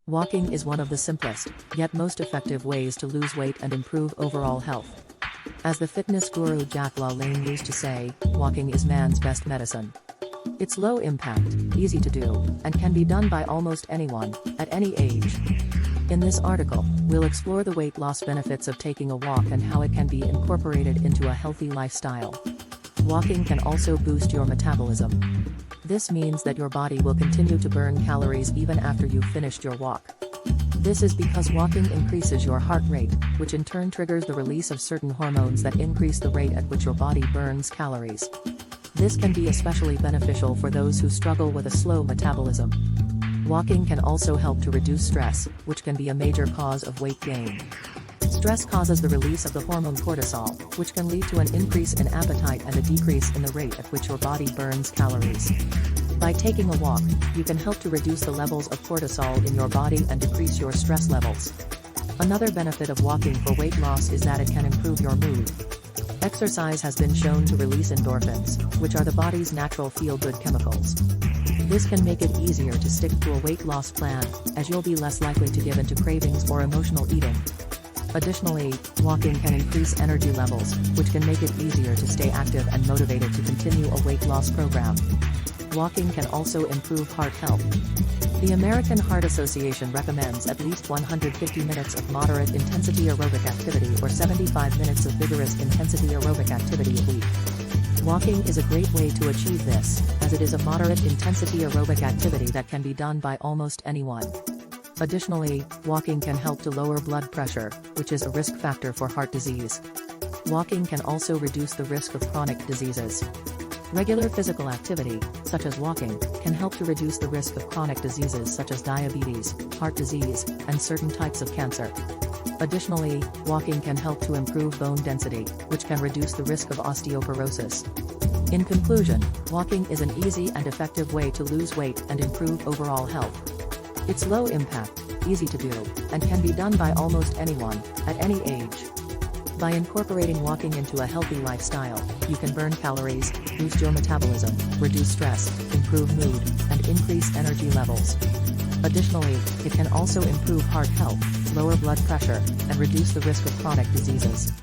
Walking is one of the simplest, yet most effective ways to lose weight and improve overall health. As the fitness guru Jack LaLanne used to say, walking is man's best medicine. It's low impact, easy to do, and can be done by almost anyone, at any age. In this article, we'll explore the weight loss benefits of taking a walk and how it can be incorporated into a healthy lifestyle. Walking can also boost your metabolism. This means that your body will continue to burn calories even after you've finished your walk. This is because walking increases your heart rate, which in turn triggers the release of certain hormones that increase the rate at which your body burns calories. This can be especially beneficial for those who struggle with a slow metabolism. Walking can also help to reduce stress, which can be a major cause of weight gain. Stress causes the release of the hormone cortisol, which can lead to an increase in appetite and a decrease in the rate at which your body burns calories. By taking a walk, you can help to reduce the levels of cortisol in your body and decrease your stress levels. Another benefit of walking for weight loss is that it can improve your mood. Exercise has been shown to release endorphins, which are the body's natural feel-good chemicals. This can make it easier to stick to a weight loss plan, as you'll be less likely to give into cravings or emotional eating. Additionally, walking can increase energy levels, which can make it easier to stay active and motivated to continue a weight loss program. Walking can also improve heart health. The American Heart Association recommends at least 150 minutes of moderate intensity aerobic activity or 75 minutes of vigorous intensity aerobic activity a week. Walking is a great way to achieve this, as it is a moderate intensity aerobic activity that can be done by almost anyone. Additionally, walking can help to lower blood pressure, which is a risk factor for heart disease. Walking can also reduce the risk of chronic diseases. Regular physical activity, such as walking, can help to reduce the risk of chronic diseases such as diabetes, heart disease, and certain types of cancer. Additionally, walking can help to improve bone density, which can reduce the risk of osteoporosis. In conclusion, walking is an easy and effective way to lose weight and improve overall health. It's low impact, easy to do, and can be done by almost anyone, at any age. By incorporating walking into a healthy lifestyle, you can burn calories, boost your metabolism, reduce stress, improve mood, and increase energy levels. Additionally, it can also improve heart health, lower blood pressure, and reduce the risk of chronic diseases.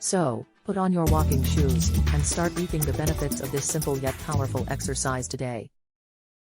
So, put on your walking shoes, and start reaping the benefits of this simple yet powerful exercise today.